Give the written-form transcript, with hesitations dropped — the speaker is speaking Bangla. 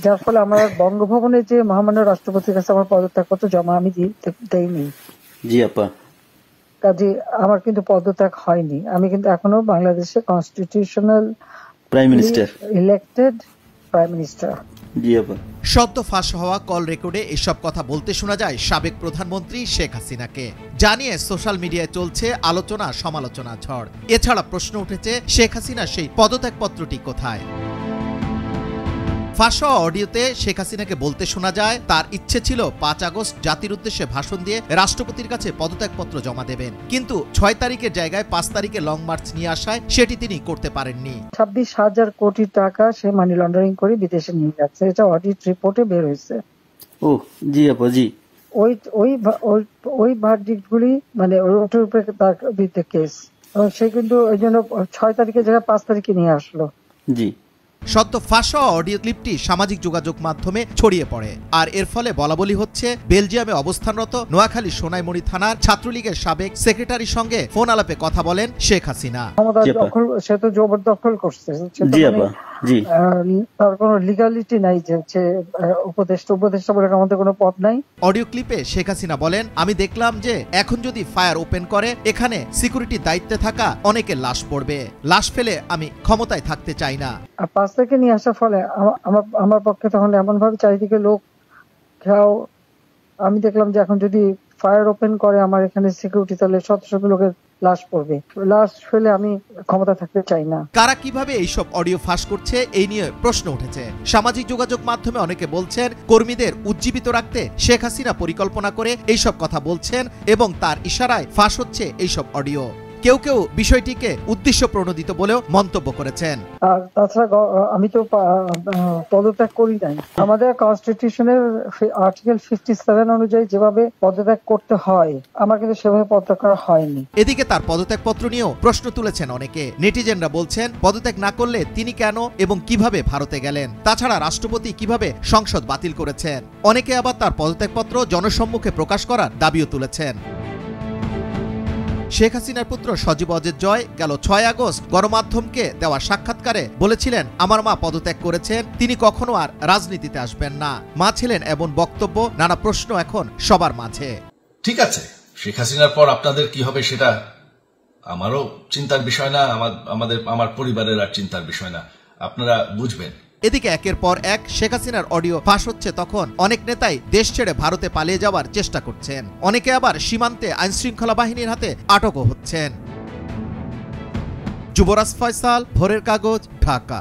যার ফলে আমার বঙ্গভবনে যে মহামান্য রাষ্ট্রপতির কাছে আমার পদত্যাগপত্র জমা আমি দেইনি। জি আপা, কাজে আমার কিন্তু পদত্যাগ হয়নি। আমি কিন্তু এখনো বাংলাদেশের constitutional prime minister, elected prime minister. জি আপা। সদ্য ফাঁস হওয়া কল রেকর্ডে এসব কথা বলতে শোনা যায় সাবেক প্রধানমন্ত্রী শেখ হাসিনাকে। জানিয়ে সোশ্যাল মিডিয়ায় চলছে আলোচনা সমালোচনা ঝড়। এছাড়া প্রশ্ন উঠেছে শেখ হাসিনার সেই পদত্যাগপত্রটি কোথায়। ফাঁস হওয়া অডিওতে শেখ হাসিনাকে বলতে শোনা যায় তার ইচ্ছে ছিল ৫ আগস্ট জাতির উদ্দেশ্যে ভাষণ দিয়ে রাষ্ট্রপতির কাছে পদত্যাগপত্র জমা দেবেন, কিন্তু ৬ তারিখের জায়গায় ৫ তারিখে লং মার্চ নিয়ে আসায় সেটি তিনি করতে পারেননি। ২৬,০০০ কোটি টাকা সে মানি লন্ডারিং করে বিদেশে নিয়ে যাচ্ছে, এটা অডিট রিপোর্টে বের হয়েছে। ও জি আপা, জি। ওই ভার্ডিক্ট গুলি মানে ওটার উপরে তার বিরুদ্ধে কেস, এবং সে কিন্তু ওই জন্য ৬ তারিখের জায়গায় ৫ তারিখে নিয়ে আসলো। জি। সদ্য ফাঁস হওয়া অডিও ক্লিপটি সামাজিক যোগাযোগ মাধ্যমে ছড়িয়ে পড়ে, আর এর ফলে বলাবলি হচ্ছে বেলজিয়ামে অবস্থানরত নোয়াখালী সোনাইমুড়ি থানার ছাত্রলীগের সাবেক সেক্রেটারির সঙ্গে ফোন আলাপে কথা বলেন শেখ হাসিনা। সে তো জবরদখল করছে, তার কোনো লিগালিটি নাই যে উপদেষ্টা বলে আমাদের কোনো পদ নাই। অডিও ক্লিপে শেখ হাসিনা বলেন, আমি দেখলাম যে এখন যদি ফায়ার ওপেন করে এখানে সিকিউরিটি দায়িত্বে থাকা অনেকের লাশ পড়বে, লাশ ফেলে আমি ক্ষমতায় থাকতে চাই না। ৫ থেকে নিয়ে আসার ফলে আমার পক্ষে তখন এমন ভাবে চারিদিকে লোক খেয়াও, আমি দেখলাম যে এখন যদি ফায়ার ওপেন করে আমার এখানে সিকিউরিটি, তাহলে শত শত লোকের লাশ পড়বে, লাশ ফেলে আমি ক্ষমতা থাকতে চাই না। কারা কিভাবে এইসব অডিও ফাঁস করছে এই নিয়ে প্রশ্ন উঠেছে। সামাজিক যোগাযোগ মাধ্যমে অনেকে বলছেন কর্মীদের উজ্জীবিত রাখতে শেখ হাসিনা পরিকল্পনা করে এইসব কথা বলছেন এবং তার ইশারায় ফাঁস হচ্ছে এইসব অডিও। কেউ কেউ বিষয়টিকে উদ্দেশ্য প্রণোদিত বলেও মন্তব্য করেছেন। আর তাছাড়া আমি তো পদত্যাগ করি নাই। আমাদের কনস্টিটিউশনের আর্টিকেল 57 অনুযায়ী যেভাবে পদত্যাগ করতে হয় আমার কিন্তু সেভাবে পদত্যাগ করা হয়নি। এদিকে তার পদত্যাগপত্র নিয়েও প্রশ্ন তুলেছেন অনেকে। নেটিজেনরা বলছেন পদত্যাগ না করলে তিনি কেন এবং কিভাবে ভারতে গেলেন, তাছাড়া রাষ্ট্রপতি কিভাবে সংসদ বাতিল করেছেন। অনেকে আবার তার পদত্যাগপত্র জনসম্মুখে প্রকাশ করার দাবিও তুলেছেন। শেখ হাসিনার পুত্র সজীব অজের জয় গেল ৬ আগস্ট গণমাধ্যমকে দেওয়া সাক্ষাৎকারে বলেছিলেন, আমার মা পদত্যাগ করেছেন, তিনি কখনো আর রাজনীতিতে আসবেন না। মা ছিলেন এমন বক্তব্য, নানা প্রশ্ন এখন সবার মাঝে। ঠিক আছে, শেখ হাসিনার পর আপনাদের কি হবে সেটা আমারও চিন্তার বিষয় না, আমার পরিবারের আর চিন্তার বিষয় না, আপনারা বুঝবেন। এদিকে একের পর এক শেখ হাসিনার অডিও ফাঁস হচ্ছে, তখন অনেক নেতাই দেশ ছেড়ে ভারতে পালিয়ে যাওয়ার চেষ্টা করছেন, অনেকে আবার সীমান্তে আইনশৃঙ্খলা বাহিনীর হাতে আটকও হচ্ছেন। যুবরাজ ফয়সাল, ভোরের কাগজ, ঢাকা।